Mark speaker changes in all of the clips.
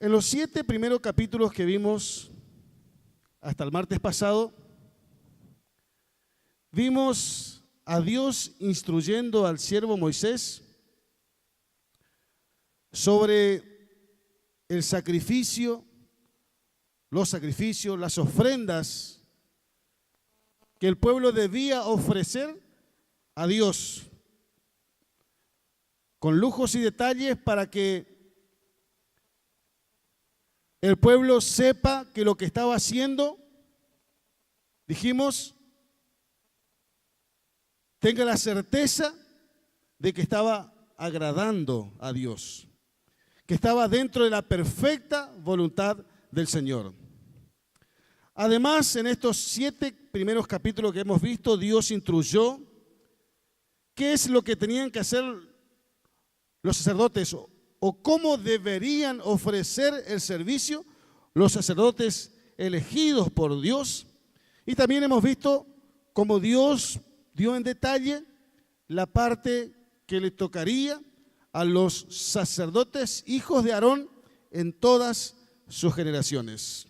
Speaker 1: En los 7 primeros capítulos que vimos hasta el martes pasado, vimos a Dios instruyendo al siervo Moisés sobre el sacrificio, los sacrificios, las ofrendas que el pueblo debía ofrecer a Dios, con lujos y detalles para que el pueblo sepa que lo que estaba haciendo, dijimos, tenga la certeza de que estaba agradando a Dios, que estaba dentro de la perfecta voluntad del Señor. Además, en estos 7 primeros capítulos que hemos visto, Dios instruyó qué es lo que tenían que hacer los sacerdotes o cómo deberían ofrecer el servicio los sacerdotes elegidos por Dios. Y también hemos visto cómo Dios dio en detalle la parte que le tocaría a los sacerdotes hijos de Aarón en todas sus generaciones.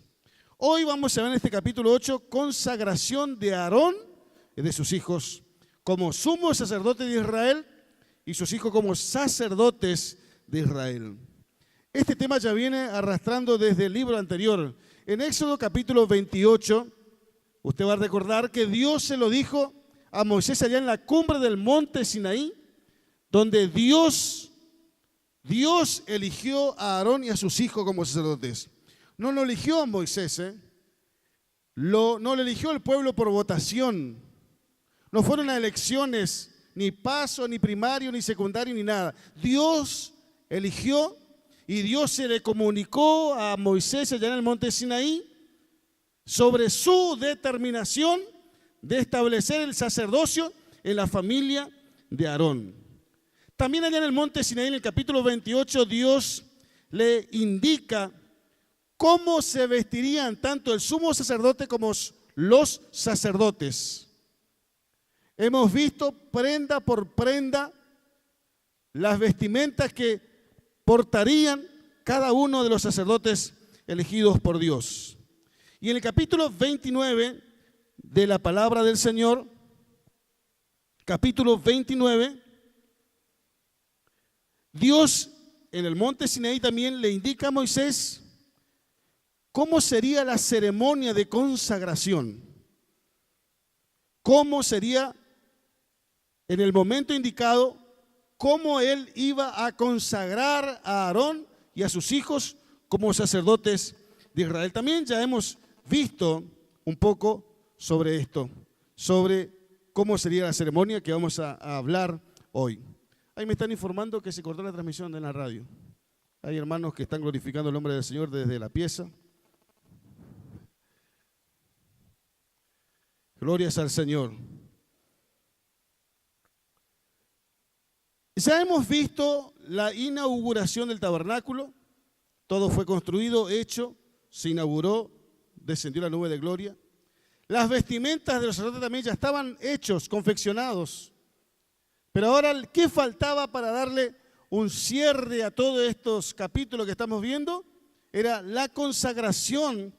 Speaker 1: Hoy vamos a ver en este capítulo 8 consagración de Aarón y de sus hijos como sumo sacerdote de Israel y sus hijos como sacerdotes de Israel. Este tema ya viene arrastrando desde el libro anterior. En Éxodo capítulo 28, usted va a recordar que Dios se lo dijo a Moisés allá en la cumbre del monte Sinaí, donde Dios eligió a Aarón y a sus hijos como sacerdotes. No lo eligió a Moisés, no lo eligió el pueblo por votación. No fueron a elecciones, ni paso, ni primario, ni secundario, ni nada. Dios eligió y Dios se le comunicó a Moisés allá en el monte Sinaí sobre su determinación de establecer el sacerdocio en la familia de Aarón. También allá en el monte Sinaí, en el capítulo 28, Dios le indica cómo se vestirían tanto el sumo sacerdote como los sacerdotes. Hemos visto prenda por prenda las vestimentas que portarían cada uno de los sacerdotes elegidos por Dios. Y en el capítulo 29 de la palabra del Señor, capítulo 29, Dios en el monte Sinaí también le indica a Moisés cómo sería la ceremonia de consagración, cómo sería en el momento indicado, cómo él iba a consagrar a Aarón y a sus hijos como sacerdotes de Israel. También ya hemos visto un poco sobre esto, sobre cómo sería la ceremonia que vamos a hablar hoy. Ahí me están informando que se cortó la transmisión de la radio. Hay hermanos que están glorificando el nombre del Señor desde la pieza. Glorias al Señor. Ya hemos visto la inauguración del tabernáculo. Todo fue construido, hecho, se inauguró, descendió la nube de gloria. Las vestimentas de los sacerdotes también ya estaban hechos, confeccionados. Pero ahora, ¿qué faltaba para darle un cierre a todos estos capítulos que estamos viendo? Era la consagración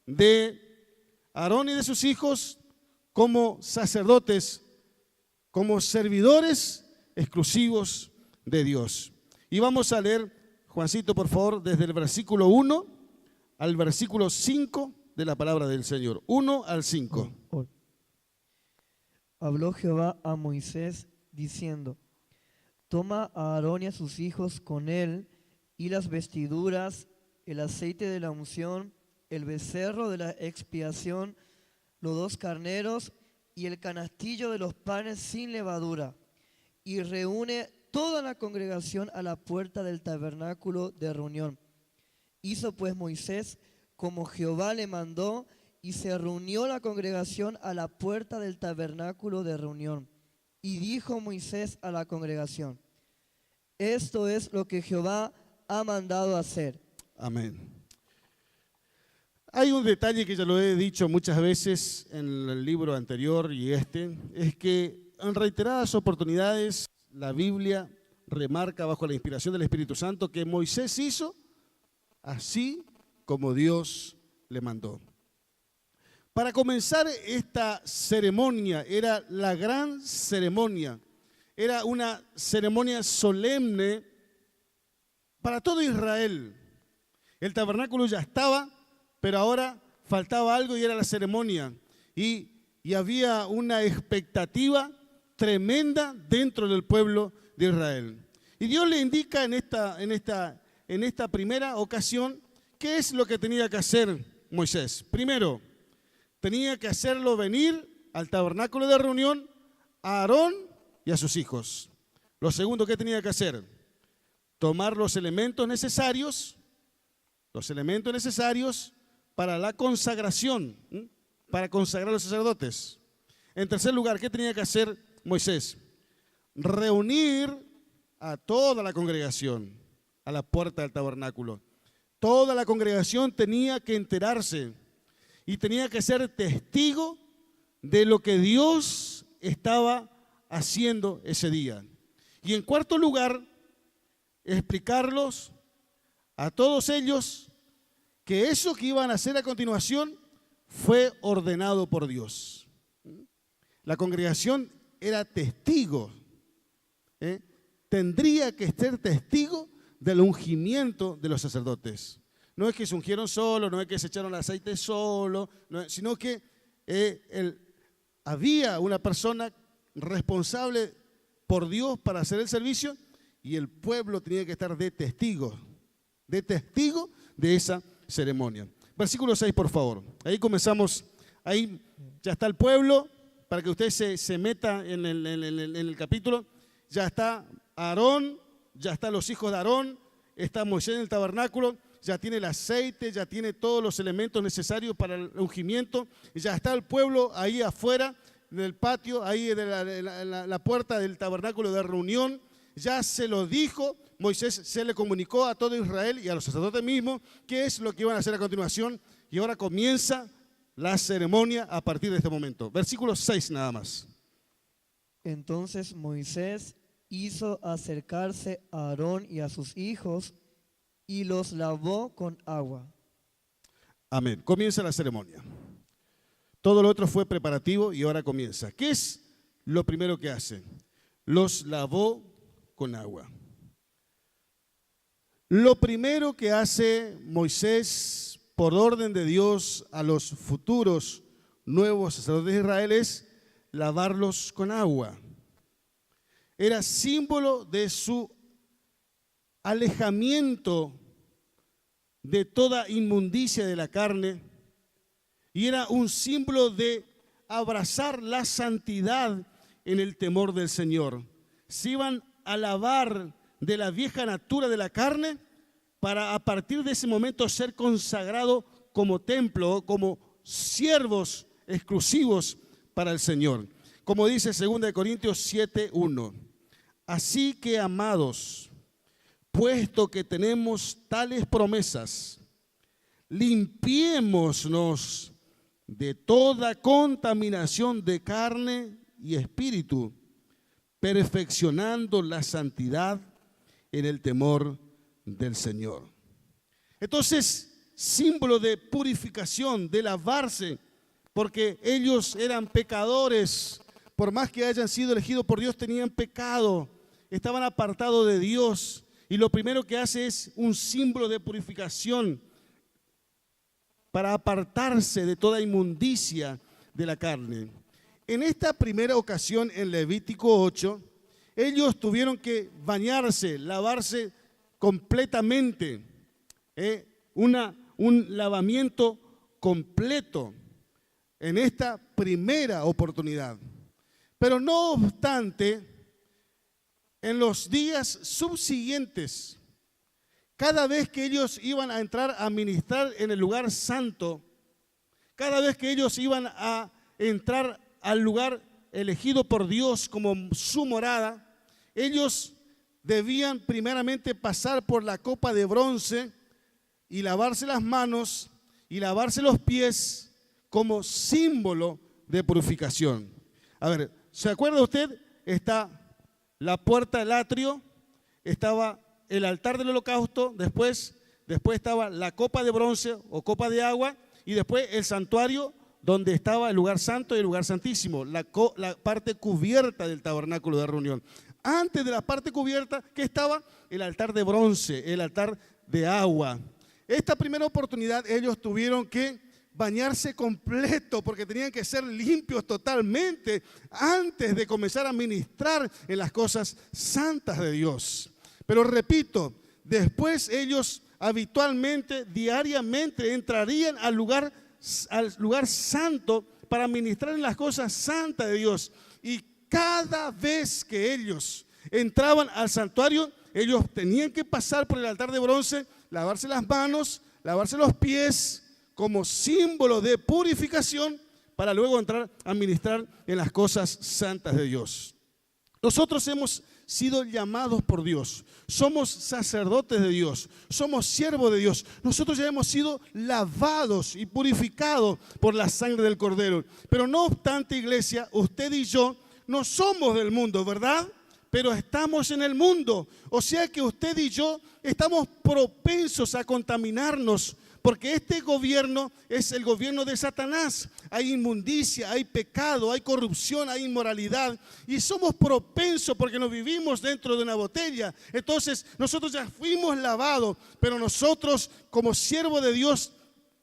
Speaker 1: de Aarón y de sus hijos como sacerdotes, como servidores exclusivos de Dios. Y vamos a leer, Juancito, por favor, desde el versículo 1 al versículo 5 de la palabra del Señor. 1 al 5.
Speaker 2: Habló Jehová a Moisés diciendo: Toma a Aarón y a sus hijos con él, y las vestiduras, el aceite de la unción, el becerro de la expiación, los 2 carneros y el canastillo de los panes sin levadura, y reúne toda la congregación a la puerta del tabernáculo de reunión. Hizo pues Moisés como Jehová le mandó, y se reunió la congregación a la puerta del tabernáculo de reunión. Y dijo Moisés a la congregación: esto es lo que Jehová ha mandado hacer.
Speaker 1: Amén. Hay un detalle que ya lo he dicho muchas veces en el libro anterior y es que en reiteradas oportunidades la Biblia remarca bajo la inspiración del Espíritu Santo que Moisés hizo así como Dios le mandó. Para comenzar esta ceremonia, era la gran ceremonia, era una ceremonia solemne para todo Israel. El tabernáculo ya estaba, pero ahora faltaba algo y era la ceremonia. Y había una expectativa tremenda dentro del pueblo de Israel. Y Dios le indica en esta primera ocasión qué es lo que tenía que hacer Moisés. Primero, tenía que hacerlo venir al tabernáculo de reunión a Aarón y a sus hijos. Lo segundo, ¿qué tenía que hacer? Tomar los elementos necesarios para la consagración, para consagrar a los sacerdotes. En tercer lugar, ¿qué tenía que hacer Moisés? Reunir a toda la congregación a la puerta del tabernáculo. Toda la congregación tenía que enterarse y tenía que ser testigo de lo que Dios estaba haciendo ese día. Y en cuarto lugar, explicarlos a todos ellos que eso que iban a hacer a continuación fue ordenado por Dios. La congregación era testigo, tendría que ser testigo del ungimiento de los sacerdotes. No es que se ungieron solo, no es que se echaron aceite solo, sino que había una persona responsable por Dios para hacer el servicio y el pueblo tenía que estar de testigo de esa ceremonia. Versículo 6, por favor. Ahí comenzamos, ahí ya está el pueblo, para que usted se meta en el capítulo. Ya está Aarón, ya están los hijos de Aarón, está Moisés en el tabernáculo, ya tiene el aceite, ya tiene todos los elementos necesarios para el ungimiento, ya está el pueblo ahí afuera, en el patio, ahí de la puerta del tabernáculo de reunión. Ya se lo dijo, Moisés se le comunicó a todo Israel y a los sacerdotes mismos qué es lo que iban a hacer a continuación, y ahora comienza la ceremonia a partir de este momento. Versículo 6 nada más.
Speaker 2: Entonces Moisés hizo acercarse a Aarón y a sus hijos y los lavó con agua.
Speaker 1: Amén. Comienza la ceremonia. Todo lo otro fue preparativo y ahora comienza. ¿Qué es lo primero que hace? Los lavó con agua. Lo primero que hace Moisés por orden de Dios a los futuros nuevos sacerdotes de Israel es lavarlos con agua. Era símbolo de su alejamiento de toda inmundicia de la carne y era un símbolo de abrazar la santidad en el temor del Señor. Se iban a lavar de la vieja natura de la carne para a partir de ese momento ser consagrado como templo, como siervos exclusivos para el Señor. Como dice 2 Corintios 7:1. Así que, amados, puesto que tenemos tales promesas, limpiémonos de toda contaminación de carne y espíritu, perfeccionando la santidad en el temor del Señor. Entonces, símbolo de purificación, de lavarse, porque ellos eran pecadores, por más que hayan sido elegidos por Dios, tenían pecado, estaban apartados de Dios, y lo primero que hace es un símbolo de purificación para apartarse de toda inmundicia de la carne. En esta primera ocasión, en Levítico 8, ellos tuvieron que bañarse, lavarse completamente, un lavamiento completo en esta primera oportunidad. Pero no obstante, en los días subsiguientes, cada vez que ellos iban a entrar a ministrar en el lugar santo, cada vez que ellos iban a entrar al lugar elegido por Dios como su morada, ellos debían primeramente pasar por la copa de bronce y lavarse las manos y lavarse los pies como símbolo de purificación. A ver, ¿se acuerda usted? Está la puerta del atrio, estaba el altar del holocausto, después después estaba la copa de bronce o copa de agua, y después el santuario donde estaba el lugar santo y el lugar santísimo, la parte cubierta del tabernáculo de reunión. Antes de la parte cubierta, que estaba el altar de bronce, el altar de agua. Esta primera oportunidad ellos tuvieron que bañarse completo porque tenían que ser limpios totalmente antes de comenzar a ministrar en las cosas santas de Dios. Pero repito, después ellos habitualmente, diariamente entrarían al lugar santo para ministrar en las cosas santas de Dios. Y cada vez que ellos entraban al santuario, ellos tenían que pasar por el altar de bronce, lavarse las manos, lavarse los pies, como símbolo de purificación, para luego entrar a ministrar en las cosas santas de Dios. Nosotros hemos sido llamados por Dios, somos sacerdotes de Dios, somos siervos de Dios. Nosotros ya hemos sido lavados y purificados por la sangre del Cordero. Pero no obstante, iglesia, usted y yo no somos del mundo, ¿verdad? Pero estamos en el mundo. O sea que usted y yo estamos propensos a contaminarnos, porque este gobierno es el gobierno de Satanás. Hay inmundicia, hay pecado, hay corrupción, hay inmoralidad. Y somos propensos porque nos vivimos dentro de una botella. Entonces nosotros ya fuimos lavados, pero nosotros como siervos de Dios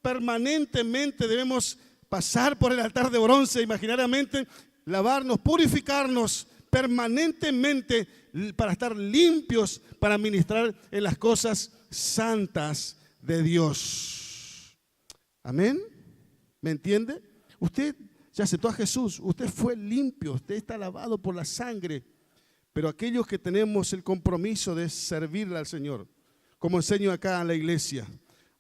Speaker 1: permanentemente debemos pasar por el altar de bronce, imaginariamente, lavarnos, purificarnos permanentemente para estar limpios, para ministrar en las cosas santas de Dios. Amén. ¿Me entiende? Usted ya aceptó a Jesús, usted fue limpio, usted está lavado por la sangre. Pero aquellos que tenemos el compromiso de servirle al Señor, como enseño acá en la iglesia,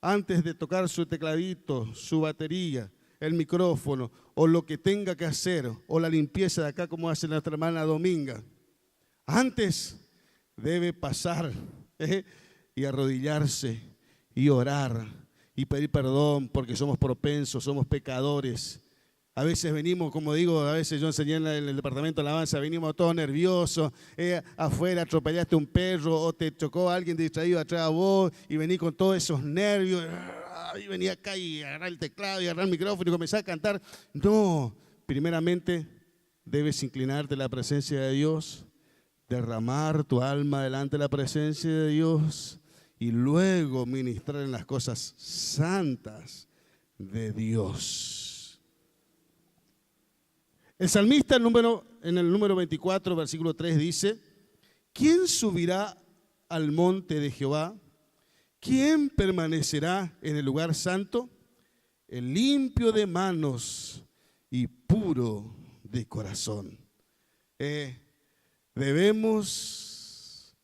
Speaker 1: antes de tocar su tecladito, su batería, el micrófono o lo que tenga que hacer, o la limpieza de acá como hace nuestra hermana Dominga, antes debe pasar y arrodillarse y orar y pedir perdón, porque somos propensos, somos pecadores. A veces venimos, como digo, a veces yo enseñé en el departamento de alabanza, venimos todos nerviosos, afuera atropellaste un perro o te chocó alguien distraído atrás a vos y vení con todos esos nervios, y venía acá y agarrar el teclado y agarrar el micrófono y comenzar a cantar. No, primeramente debes inclinarte a la presencia de Dios, derramar tu alma delante de la presencia de Dios y luego ministrar en las cosas santas de Dios. El salmista en el número 24, versículo 3 dice: ¿quién subirá al monte de Jehová? ¿Quién permanecerá en el lugar santo? El limpio de manos y puro de corazón. Debemos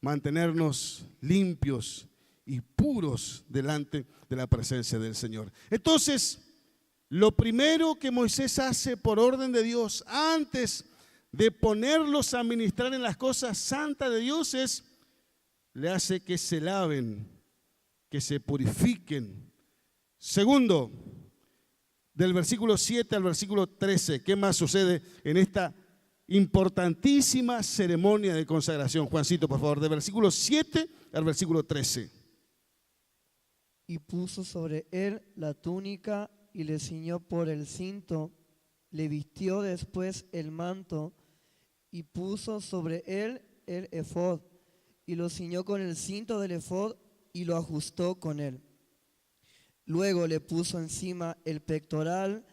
Speaker 1: mantenernos limpios y puros delante de la presencia del Señor. Entonces, lo primero que Moisés hace por orden de Dios, antes de ponerlos a ministrar en las cosas santas de Dios, es le hace que se laven, que se purifiquen. Segundo, del versículo 7 al versículo 13, ¿qué más sucede en esta importantísima ceremonia de consagración? Juancito, por favor, del versículo 7 al versículo 13.
Speaker 2: Y puso sobre él la túnica y le ciñó por el cinto, le vistió después el manto y puso sobre él el efod y lo ciñó con el cinto del efod y lo ajustó con él. Luego le puso encima el pectoral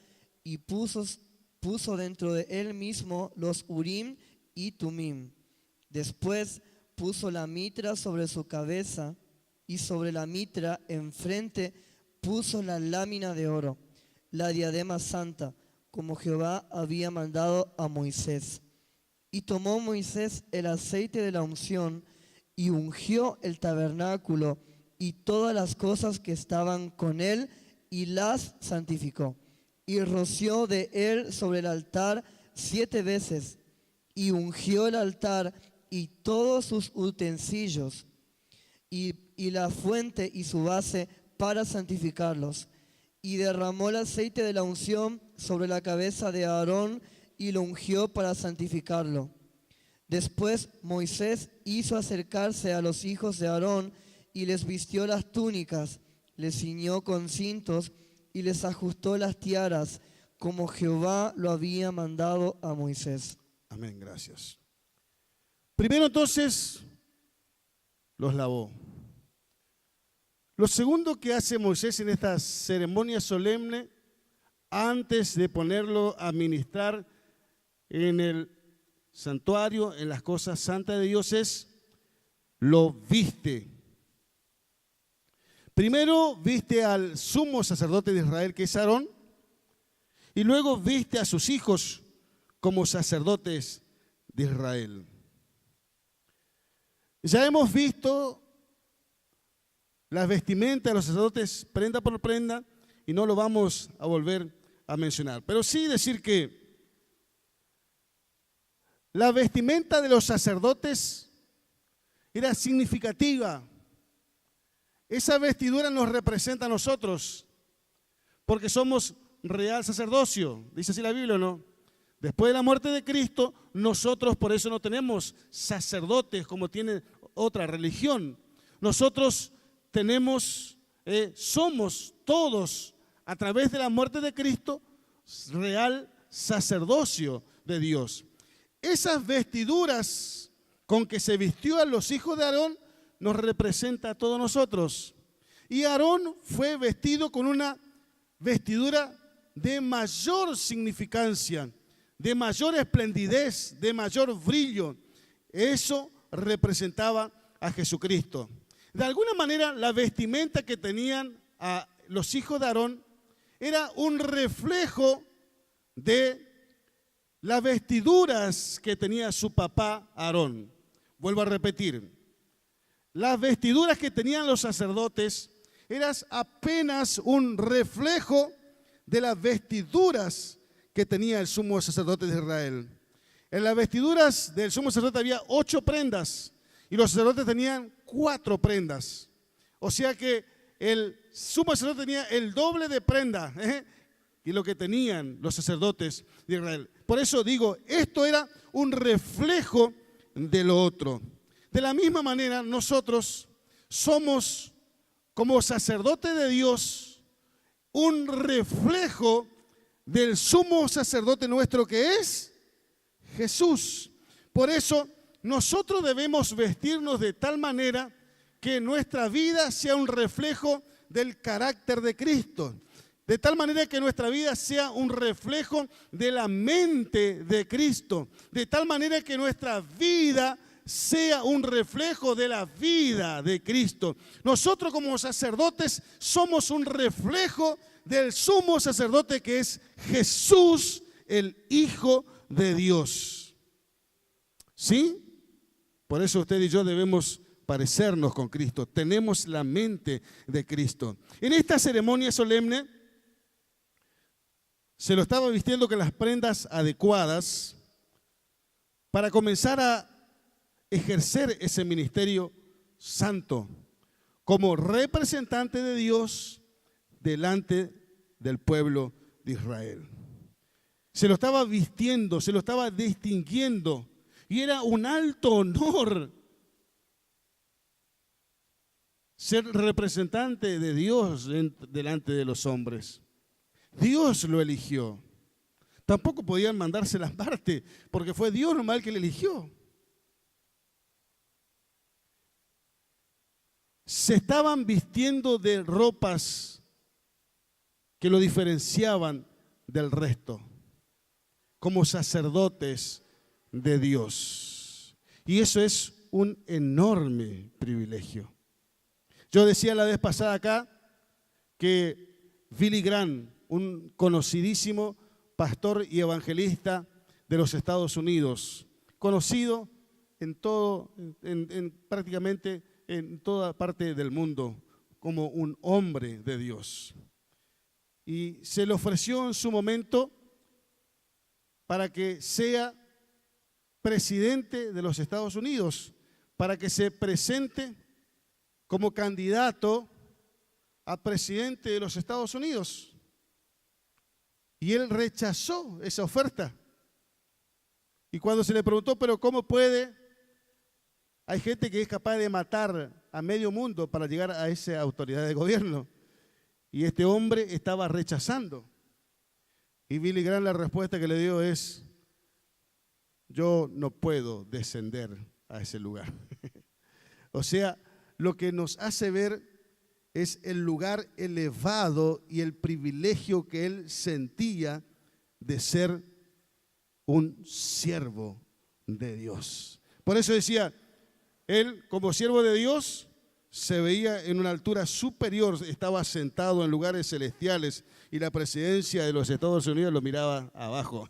Speaker 2: y puso dentro de él mismo los urim y tumim. Después puso la mitra sobre su cabeza y sobre la mitra enfrente puso la lámina de oro, la diadema santa, como Jehová había mandado a Moisés. Y tomó Moisés el aceite de la unción y ungió el tabernáculo y todas las cosas que estaban con él y las santificó. Y roció de él sobre el altar 7 veces y ungió el altar y todos sus utensilios y la fuente y su base para santificarlos. Y derramó el aceite de la unción sobre la cabeza de Aarón y lo ungió para santificarlo. Después Moisés hizo acercarse a los hijos de Aarón y les vistió las túnicas, les ciñó con cintos y les ajustó las tiaras, como Jehová lo había mandado a Moisés.
Speaker 1: Amén, gracias. Primero entonces los lavó. Lo segundo que hace Moisés en esta ceremonia solemne, antes de ponerlo a ministrar en el santuario, en las cosas santas de Dios, es lo viste. Primero viste al sumo sacerdote de Israel, que es Aarón, y luego viste a sus hijos como sacerdotes de Israel. Ya hemos visto las vestimentas de los sacerdotes prenda por prenda y no lo vamos a volver a mencionar. Pero sí decir que la vestimenta de los sacerdotes era significativa. Esa vestidura nos representa a nosotros porque somos real sacerdocio. Dice así la Biblia, ¿no? Después de la muerte de Cristo, nosotros por eso no tenemos sacerdotes como tiene otra religión. Nosotros somos todos, a través de la muerte de Cristo, real sacerdocio de Dios. Esas vestiduras con que se vistió a los hijos de Aarón nos representa a todos nosotros. Y Aarón fue vestido con una vestidura de mayor significancia, de mayor esplendidez, de mayor brillo. Eso representaba a Jesucristo. De alguna manera, la vestimenta que tenían a los hijos de Aarón era un reflejo de las vestiduras que tenía su papá Aarón. Vuelvo a repetir, las vestiduras que tenían los sacerdotes eran apenas un reflejo de las vestiduras que tenía el sumo sacerdote de Israel. En las vestiduras del sumo sacerdote había 8 prendas y los sacerdotes tenían 4 prendas. O sea que el sumo sacerdote tenía el doble de prenda y lo que tenían los sacerdotes de Israel. Por eso digo, esto era un reflejo de lo otro. De la misma manera, nosotros somos, como sacerdotes de Dios, un reflejo del sumo sacerdote nuestro, que es Jesús. Por eso nosotros debemos vestirnos de tal manera que nuestra vida sea un reflejo del carácter de Cristo. De tal manera que nuestra vida sea un reflejo de la mente de Cristo. De tal manera que nuestra vida sea un reflejo de la vida de Cristo. Nosotros como sacerdotes somos un reflejo del sumo sacerdote, que es Jesús, el Hijo de Dios. ¿Sí? Por eso usted y yo debemos parecernos con Cristo. Tenemos la mente de Cristo. En esta ceremonia solemne se lo estaba vistiendo con las prendas adecuadas para comenzar a ejercer ese ministerio santo como representante de Dios delante del pueblo de Israel. Se lo estaba vistiendo, se lo estaba distinguiendo, y era un alto honor ser representante de Dios delante de los hombres. Dios lo eligió. Tampoco podían mandársela aparte, porque fue Dios nomás el que le eligió. Se estaban vistiendo de ropas que lo diferenciaban del resto, como sacerdotes de Dios. Y eso es un enorme privilegio. Yo decía la vez pasada acá que Billy Graham, un conocidísimo pastor y evangelista de los Estados Unidos, conocido prácticamente en toda parte del mundo como un hombre de Dios. Y se le ofreció en su momento para que sea presidente de los Estados Unidos, para que se presente como candidato a presidente de los Estados Unidos. Y él rechazó esa oferta. Y cuando se le preguntó, pero ¿cómo puede? Hay gente que es capaz de matar a medio mundo para llegar a esa autoridad de gobierno. Y este hombre estaba rechazando. Y Billy Graham, la respuesta que le dio es: yo no puedo descender a ese lugar. O sea, lo que nos hace ver es el lugar elevado y el privilegio que él sentía de ser un siervo de Dios. Por eso decía, él como siervo de Dios se veía en una altura superior, estaba sentado en lugares celestiales y la presidencia de los Estados Unidos lo miraba abajo.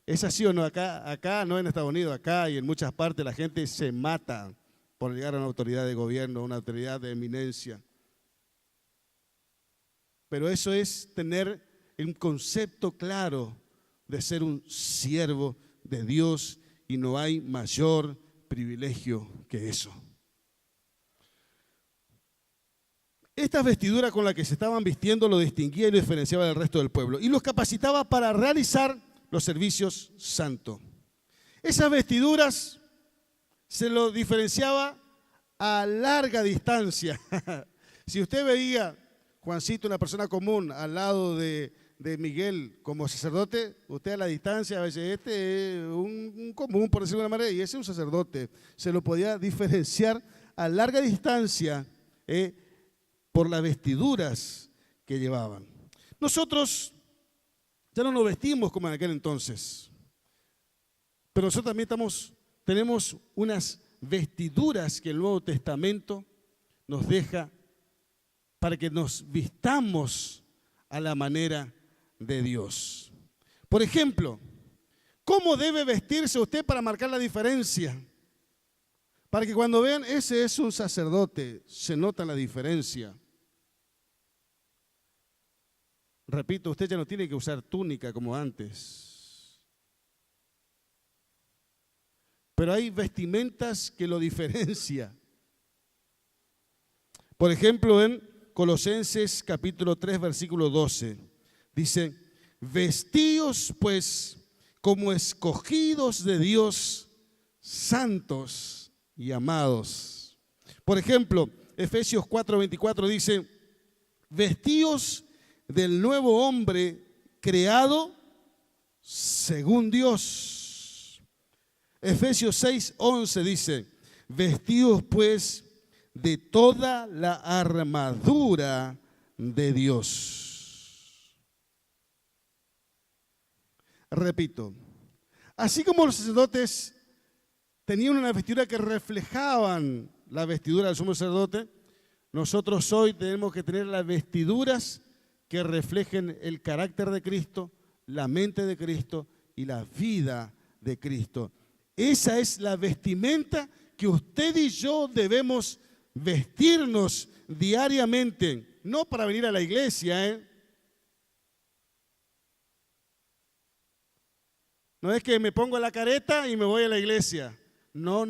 Speaker 1: ¿Es así o no? Acá no en Estados Unidos, acá y en muchas partes la gente se mata por llegar a una autoridad de gobierno, a una autoridad de eminencia. Pero eso es tener un concepto claro de ser un siervo de Dios y no hay mayor privilegio que eso. Esta vestidura con la que se estaban vistiendo lo distinguía y lo diferenciaba del resto del pueblo y los capacitaba para realizar los servicios santos. Esas vestiduras se lo diferenciaba a larga distancia. Si usted veía Juancito, una persona común, al lado de Miguel como sacerdote, usted a la distancia a veces este es un común, por decirlo de una manera, y ese es un sacerdote. Se lo podía diferenciar a larga distancia por las vestiduras que llevaban. Nosotros ya no nos vestimos como en aquel entonces, pero nosotros también tenemos unas vestiduras que el Nuevo Testamento nos deja para que nos vistamos a la manera de Dios. Por ejemplo, ¿cómo debe vestirse usted para marcar la diferencia? Para que cuando vean, ese es un sacerdote, se nota la diferencia. Repito, usted ya no tiene que usar túnica como antes. Pero hay vestimentas que lo diferencian. Por ejemplo, en Colosenses capítulo 3, versículo 12, dice: vestíos pues como escogidos de Dios, santos y amados. Por ejemplo, Efesios 4, 24 dice: vestíos del nuevo hombre creado según Dios. Efesios 6, 11 dice: vestíos pues de toda la armadura de Dios. Repito, así como los sacerdotes tenían una vestidura que reflejaban la vestidura del sumo sacerdote, nosotros hoy tenemos que tener las vestiduras que reflejen el carácter de Cristo, la mente de Cristo y la vida de Cristo. Esa es la vestimenta que usted y yo debemos vestirnos diariamente, no para venir a la iglesia, No es que me pongo la careta y me voy a la iglesia. No.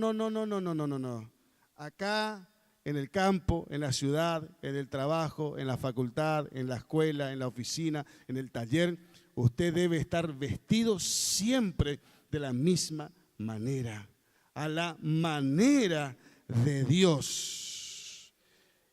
Speaker 1: Acá, en el campo, en la ciudad, en el trabajo, en la facultad, en la escuela, en la oficina, en el taller, usted debe estar vestido siempre de la misma manera, a la manera de Dios.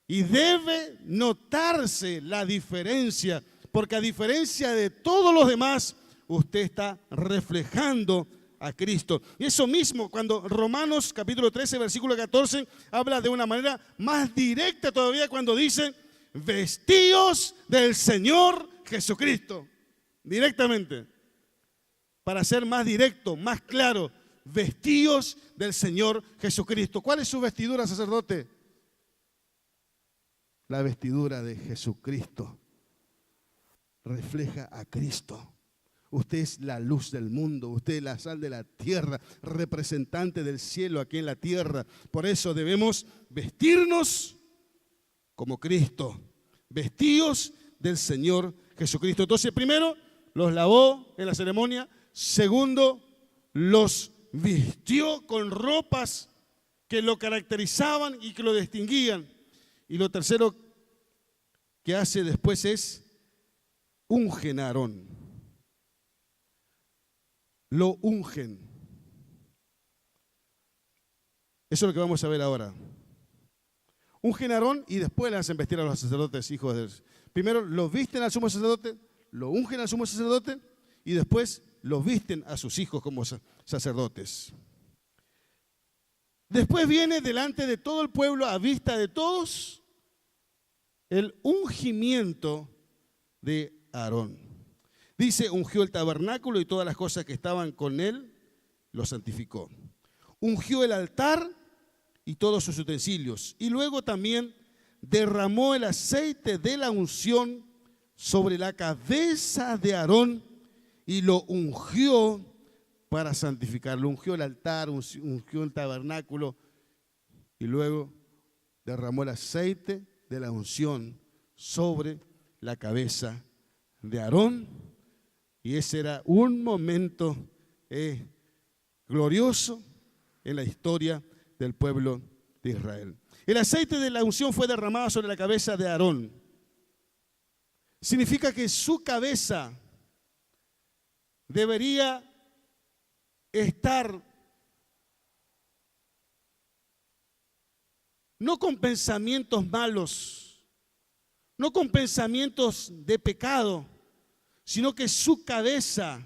Speaker 1: Y debe notarse la diferencia, porque a diferencia de todos los demás, usted está reflejando a Cristo. Y eso mismo, cuando Romanos capítulo 13, versículo 14, habla de una manera más directa todavía cuando dice: vestíos del Señor Jesucristo. Directamente. Para ser más directo, más claro, vestíos del Señor Jesucristo. ¿Cuál es su vestidura, sacerdote? La vestidura de Jesucristo. Refleja a Cristo. Usted es la luz del mundo, usted es la sal de la tierra, representante del cielo aquí en la tierra. Por eso debemos vestirnos como Cristo, vestidos del Señor Jesucristo. Entonces, primero, los lavó en la ceremonia. Segundo, los vistió con ropas que lo caracterizaban y que lo distinguían. Y lo tercero que hace después es ungen a Aarón. Lo ungen. Eso es lo que vamos a ver ahora. Ungen a Aarón y después le hacen vestir a los sacerdotes, hijos de Dios. Primero los visten al sumo sacerdote, lo ungen al sumo sacerdote y después los visten a sus hijos como sacerdotes. Después viene delante de todo el pueblo, a vista de todos, el ungimiento de Aarón. Dice, ungió el tabernáculo y todas las cosas que estaban con él, lo santificó. Ungió el altar y todos sus utensilios. Y luego también derramó el aceite de la unción sobre la cabeza de Aarón y lo ungió para santificarlo. Ungió el altar, ungió el tabernáculo y luego derramó el aceite de la unción sobre la cabeza de Aarón. Y ese era un momento glorioso en la historia del pueblo de Israel. El aceite de la unción fue derramado sobre la cabeza de Aarón. Significa que su cabeza debería estar no con pensamientos malos, no con pensamientos de pecado, sino que su cabeza,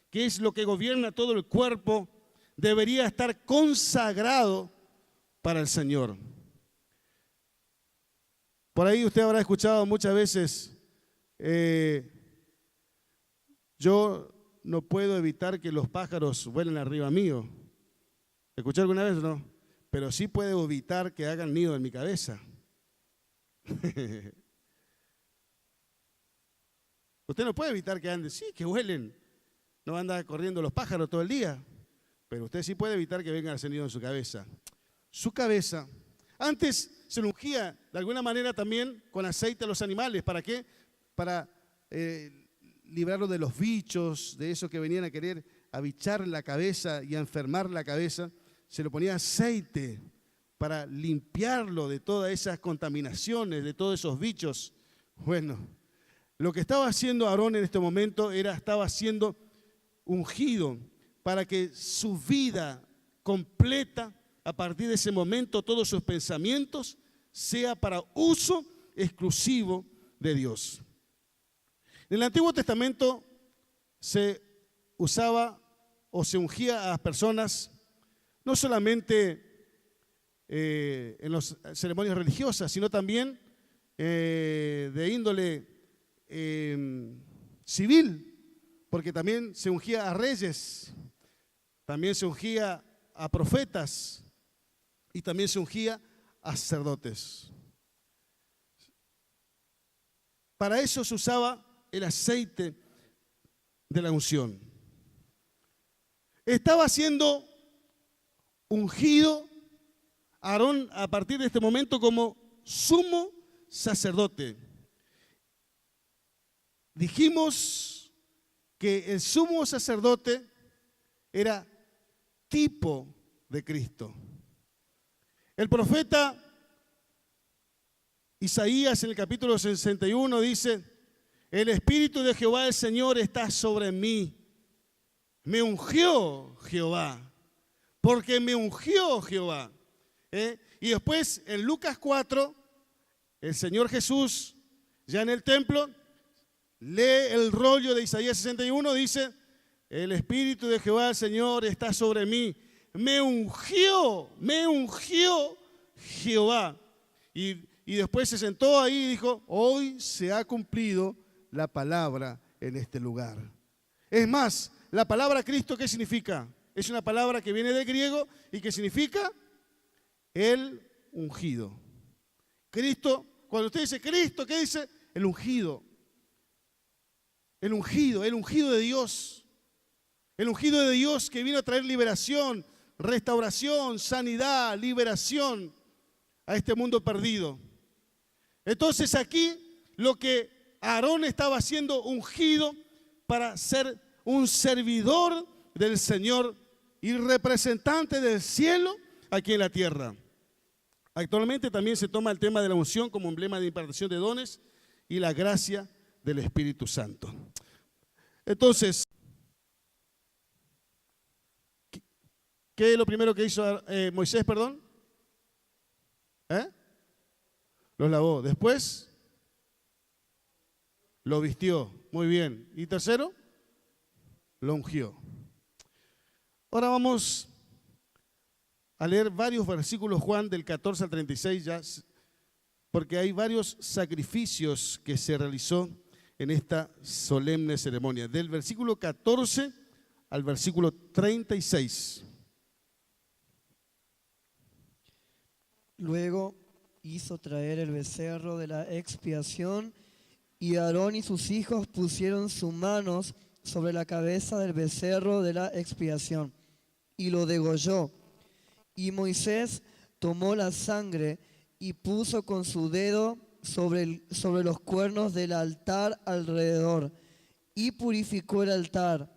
Speaker 1: que es lo que gobierna todo el cuerpo, debería estar consagrado para el Señor. Por ahí usted habrá escuchado muchas veces, yo no puedo evitar que los pájaros vuelen arriba mío. ¿Escuchó alguna vez o no? Pero sí puedo evitar que hagan nido en mi cabeza. Usted no puede evitar que anden, sí, que vuelen. No anda corriendo los pájaros todo el día. Pero usted sí puede evitar que vengan a hacer nido en su cabeza. Su cabeza, antes se lo ungía de alguna manera también con aceite a los animales. ¿Para qué? Para librarlo de los bichos, de esos que venían a querer abichar la cabeza y a enfermar la cabeza. Se le ponía aceite para limpiarlo de todas esas contaminaciones, de todos esos bichos. Bueno, lo que estaba haciendo Aarón en este momento estaba siendo ungido para que su vida completa, a partir de ese momento, todos sus pensamientos, sea para uso exclusivo de Dios. En el Antiguo Testamento se usaba o se ungía a las personas no solamente en las ceremonias religiosas, sino también de índole civil, porque también se ungía a reyes, también se ungía a profetas y también se ungía a sacerdotes. Para eso se usaba el aceite de la unción. Estaba siendo ungido Aarón a partir de este momento como sumo sacerdote. Dijimos que el sumo sacerdote era tipo de Cristo. El profeta Isaías en el capítulo 61 dice: el Espíritu de Jehová el Señor está sobre mí. Me ungió Jehová, porque me ungió Jehová. Y después en Lucas 4, el Señor Jesús, ya en el templo, lee el rollo de Isaías 61, dice: el Espíritu de Jehová el Señor está sobre mí. Me ungió Jehová. Y después se sentó ahí y dijo: hoy se ha cumplido la palabra en este lugar. Es más, la palabra Cristo, ¿qué significa? Es una palabra que viene del griego y que significa el ungido. Cristo, cuando usted dice Cristo, ¿qué dice? El ungido. El ungido de Dios. El ungido de Dios que vino a traer liberación, restauración, sanidad, liberación a este mundo perdido. Entonces aquí lo que Aarón estaba siendo ungido para ser un servidor del Señor y representante del cielo aquí en la tierra. Actualmente también se toma el tema de la unción como emblema de impartición de dones y la gracia del Espíritu Santo. Entonces, ¿Qué es lo primero que hizo Moisés, perdón? Los lavó. Después, lo vistió. Muy bien. Y tercero, lo ungió. Ahora vamos a leer varios versículos, Juan, del 14 al 36, ya, porque hay varios sacrificios que se realizó en esta solemne ceremonia. Del versículo 14 al versículo 36.
Speaker 2: Luego hizo traer el becerro de la expiación, y Aarón y sus hijos pusieron sus manos sobre la cabeza del becerro de la expiación, y lo degolló. Y Moisés tomó la sangre y puso con su dedo sobre los cuernos del altar alrededor, y purificó el altar,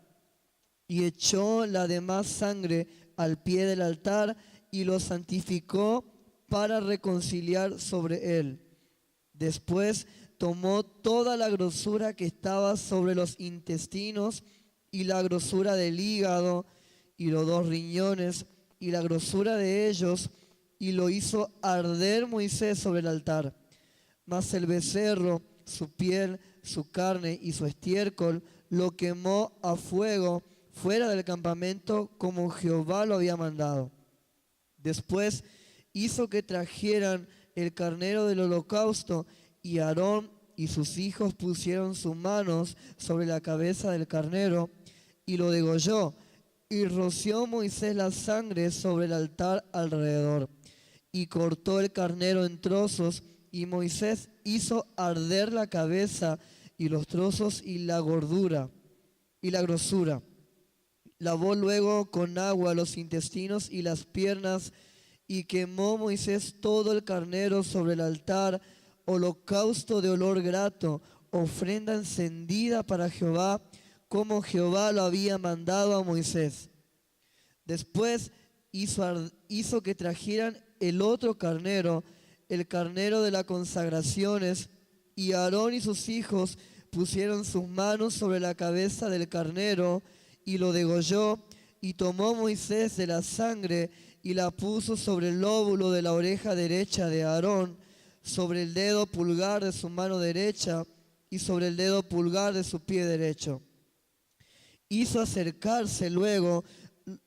Speaker 2: y echó la demás sangre al pie del altar, y lo santificó para reconciliar sobre él. Después tomó toda la grosura que estaba sobre los intestinos, y la grosura del hígado, y los 2 riñones, y la grosura de ellos, y lo hizo arder Moisés sobre el altar. Mas el becerro, su piel, su carne y su estiércol, lo quemó a fuego fuera del campamento, como Jehová lo había mandado. Después hizo que trajeran el carnero del holocausto, y Aarón y sus hijos pusieron sus manos sobre la cabeza del carnero, y lo degolló. Y roció Moisés la sangre sobre el altar alrededor, y cortó el carnero en trozos, y Moisés hizo arder la cabeza y los trozos y la gordura y la grosura. Lavó luego con agua los intestinos y las piernas, y quemó Moisés todo el carnero sobre el altar, holocausto de olor grato, ofrenda encendida para Jehová, como Jehová lo había mandado a Moisés. Después hizo que trajeran el otro carnero, el carnero de las consagraciones, y Aarón y sus hijos pusieron sus manos sobre la cabeza del carnero, y lo degolló. Y tomó Moisés de la sangre y la puso sobre el lóbulo de la oreja derecha de Aarón, sobre el dedo pulgar de su mano derecha y sobre el dedo pulgar de su pie derecho. Hizo acercarse luego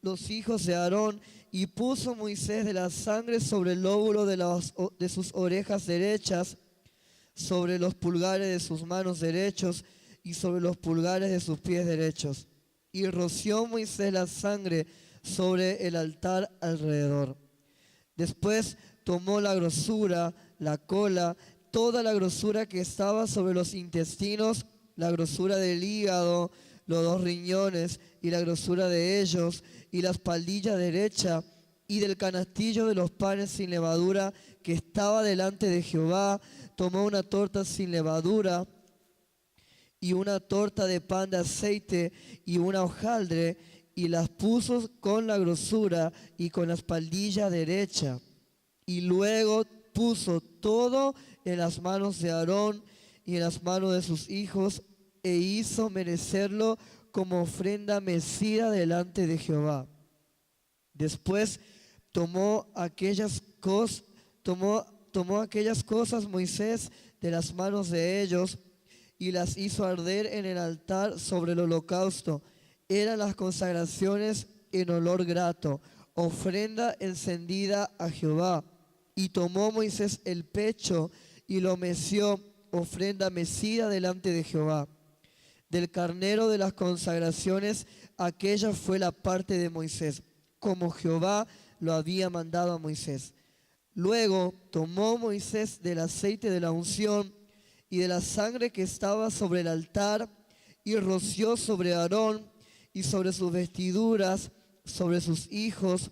Speaker 2: los hijos de Aarón, y puso Moisés de la sangre sobre el lóbulo de sus orejas derechas, sobre los pulgares de sus manos derechos y sobre los pulgares de sus pies derechos. Y roció Moisés la sangre sobre el altar alrededor. Después tomó la grosura, la cola, toda la grosura que estaba sobre los intestinos, la grosura del hígado, los 2 riñones y la grosura de ellos, y la espaldilla derecha, y del canastillo de los panes sin levadura que estaba delante de Jehová. Tomó una torta sin levadura, y una torta de pan de aceite, y una hojaldre, y las puso con la grosura y con la espaldilla derecha. Y luego puso todo en las manos de Aarón y en las manos de sus hijos, e hizo merecerlo como ofrenda mecida delante de Jehová. Después tomó aquellas cosas Moisés de las manos de ellos, y las hizo arder en el altar sobre el holocausto. Eran las consagraciones en olor grato, ofrenda encendida a Jehová. Y tomó Moisés el pecho y lo meció, ofrenda mecida delante de Jehová. Del carnero de las consagraciones, aquella fue la parte de Moisés, como Jehová lo había mandado a Moisés. Luego tomó Moisés del aceite de la unción y de la sangre que estaba sobre el altar, y roció sobre Aarón y sobre sus vestiduras, sobre sus hijos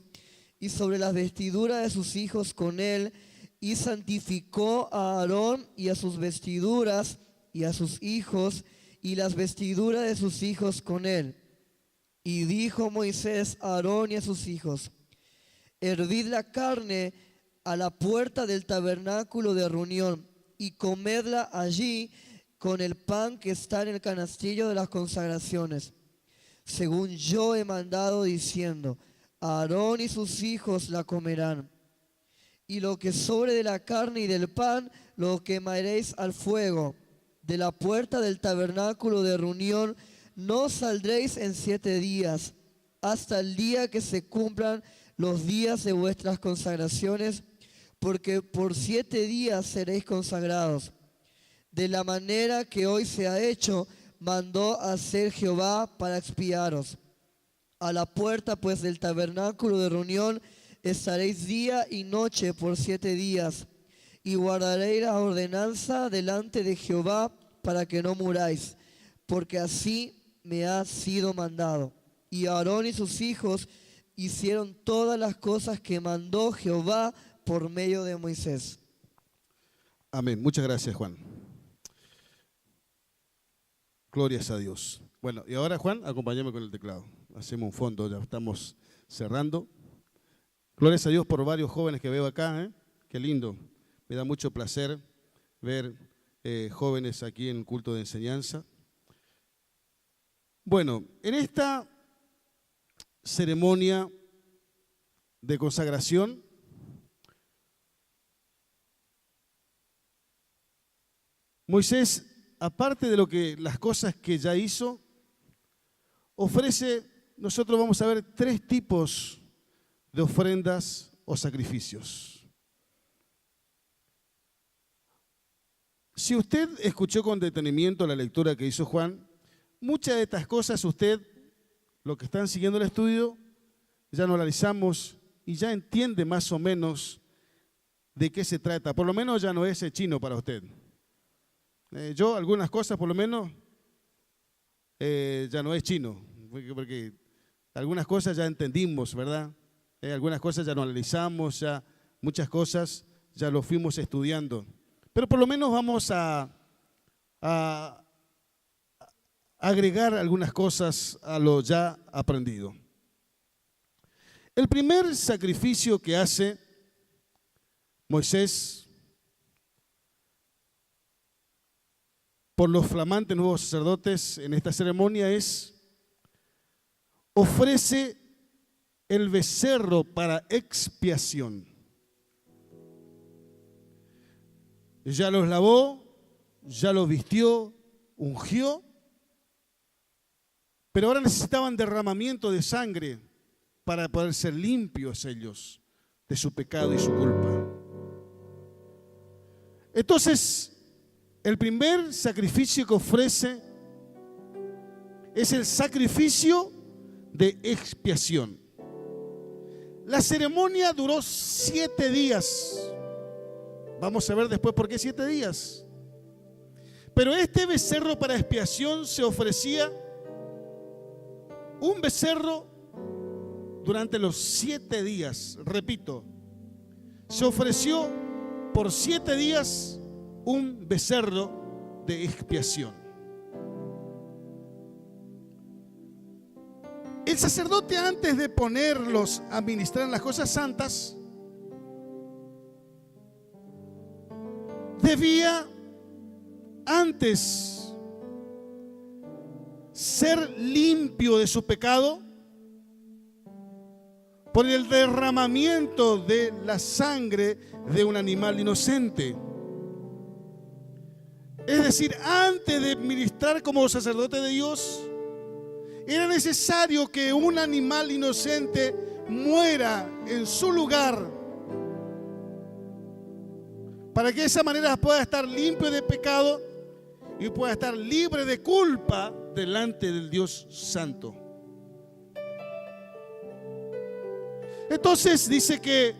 Speaker 2: y sobre las vestiduras de sus hijos con él, y santificó a Aarón y a sus vestiduras y a sus hijos y las vestiduras de sus hijos con él. Y dijo Moisés a Aarón y a sus hijos: hervid la carne a la puerta del tabernáculo de reunión, y comedla allí con el pan que está en el canastillo de las consagraciones, según yo he mandado, diciendo: Aarón y sus hijos la comerán. Y lo que sobre de la carne y del pan lo quemaréis al fuego. De la puerta del tabernáculo de reunión no saldréis en 7 días, hasta el día que se cumplan los días de vuestras consagraciones, porque por 7 días seréis consagrados. De la manera que hoy se ha hecho, mandó hacer Jehová para expiaros. A la puerta pues del tabernáculo de reunión estaréis día y noche por 7 días, y guardaréis la ordenanza delante de Jehová para que no muráis, porque así me ha sido mandado. Y Aarón y sus hijos hicieron todas las cosas que mandó Jehová por medio de Moisés.
Speaker 1: Amén. Muchas gracias, Juan. Glorias a Dios. Bueno, y ahora, Juan, acompáñame con el teclado. Hacemos un fondo, ya estamos cerrando. Glorias a Dios por varios jóvenes que veo acá, ¿eh? Qué lindo. Me da mucho placer ver jóvenes aquí en el culto de enseñanza. Bueno, en esta ceremonia de consagración, Moisés, aparte de las cosas que ya hizo, ofrece, nosotros vamos a ver 3 tipos de ofrendas o sacrificios. Si usted escuchó con detenimiento la lectura que hizo Juan, muchas de estas cosas usted, los que están siguiendo el estudio, ya lo analizamos y ya entiende más o menos de qué se trata. Por lo menos ya no es chino para usted. Yo algunas cosas por lo menos ya no es chino, porque algunas cosas ya entendimos, ¿verdad? Algunas cosas ya no analizamos, ya muchas cosas ya lo fuimos estudiando. Pero por lo menos vamos a agregar algunas cosas a lo ya aprendido. El primer sacrificio que hace Moisés por los flamantes nuevos sacerdotes en esta ceremonia ofrece el becerro para expiación. Ya los lavó, ya los vistió, ungió, pero ahora necesitaban derramamiento de sangre para poder ser limpios ellos de su pecado y su culpa. Entonces, el primer sacrificio que ofrece es el sacrificio de expiación. La ceremonia duró 7 días. Vamos a ver después por qué 7 días. Pero este becerro para expiación se ofrecía un becerro durante los 7 días. Repito, se ofreció por 7 días un becerro de expiación. El sacerdote, antes de ponerlos a ministrar en las cosas santas, debía antes ser limpio de su pecado por el derramamiento de la sangre de un animal inocente. Es decir, antes de ministrar como sacerdote de Dios, era necesario que un animal inocente muera en su lugar para que de esa manera pueda estar limpio de pecado y pueda estar libre de culpa delante del Dios Santo. Entonces dice que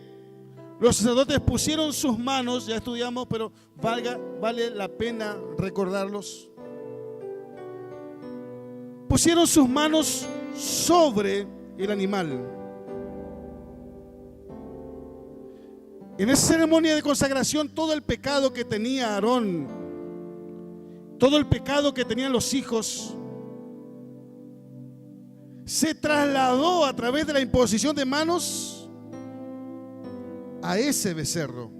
Speaker 1: los sacerdotes pusieron sus manos, ya estudiamos, pero vale la pena recordarlos. Pusieron sus manos sobre el animal. En esa ceremonia de consagración, todo el pecado que tenía Aarón, todo el pecado que tenían los hijos, se trasladó a través de la imposición de manos a ese becerro.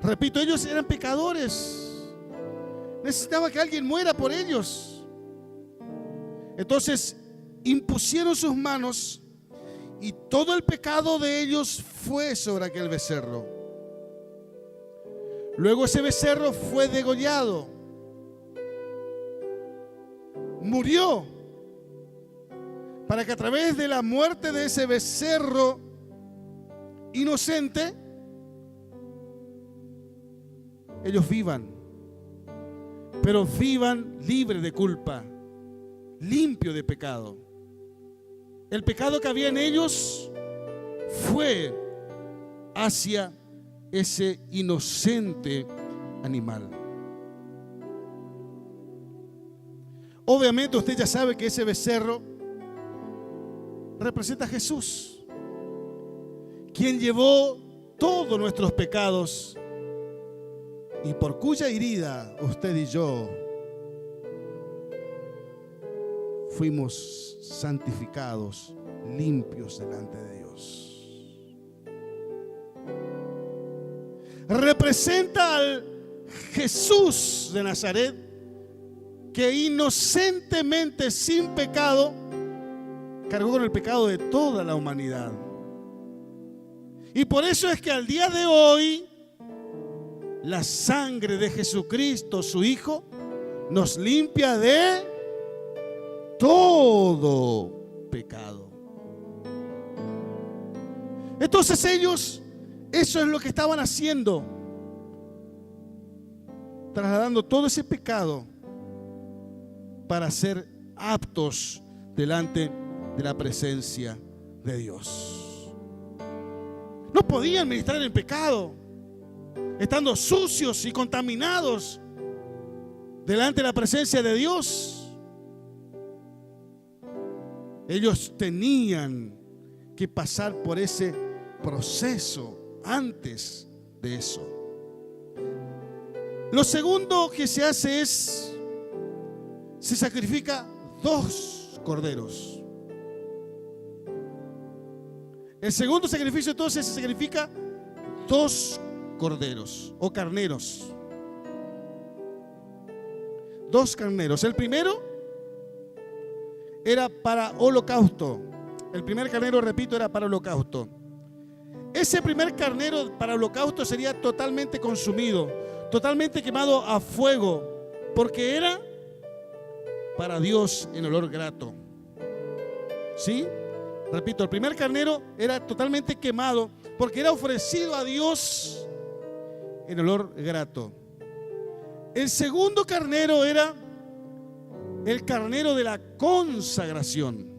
Speaker 1: Repito, ellos eran pecadores. Necesitaba que alguien muera por ellos. Entonces, impusieron sus manos y todo el pecado de ellos fue sobre aquel becerro. Luego ese becerro fue degollado, murió, para que a través de la muerte de ese becerro inocente, ellos vivan, pero vivan libres de culpa, limpio de pecado. El pecado que había en ellos fue hacia ese inocente animal. Obviamente usted ya sabe que ese becerro representa a Jesús, quien llevó todos nuestros pecados y por cuya herida usted y yo fuimos santificados, limpios delante de Dios. Representa al Jesús de Nazaret, que inocentemente, sin pecado, cargó con el pecado de toda la humanidad. Y por eso es que al día de hoy la sangre de Jesucristo, su Hijo, nos limpia de todo pecado. Entonces ellos, eso es lo que estaban haciendo, trasladando todo ese pecado para ser aptos delante de la presencia de Dios. No podían ministrar en pecado, estando sucios y contaminados delante de la presencia de Dios. Ellos tenían que pasar por ese proceso antes de eso. Lo segundo que se hace es, se sacrifica 2 corderos. El segundo sacrificio entonces se sacrifica 2 corderos o carneros. 2 carneros. El primero era para holocausto. El primer carnero, repito, era para holocausto. Ese primer carnero para holocausto sería totalmente consumido, totalmente quemado a fuego, porque era para Dios en olor grato. ¿Sí? Repito, el primer carnero era totalmente quemado porque era ofrecido a Dios en olor grato. El segundo carnero era el carnero de la consagración.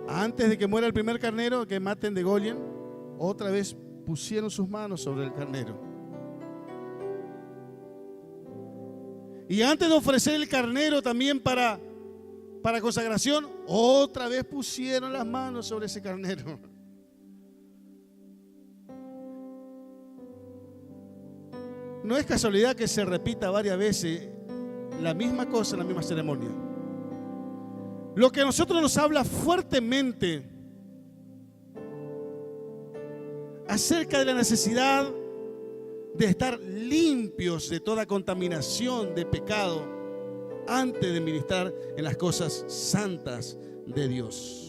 Speaker 1: Antes de que muera el primer carnero, que maten, degollen, otra vez pusieron sus manos sobre el carnero. Y antes de ofrecer el carnero también para consagración, otra vez pusieron las manos sobre ese carnero. No es casualidad que se repita varias veces la misma cosa en la misma ceremonia. Lo que a nosotros nos habla fuertemente acerca de la necesidad de estar limpios de toda contaminación de pecado antes de ministrar en las cosas santas de Dios.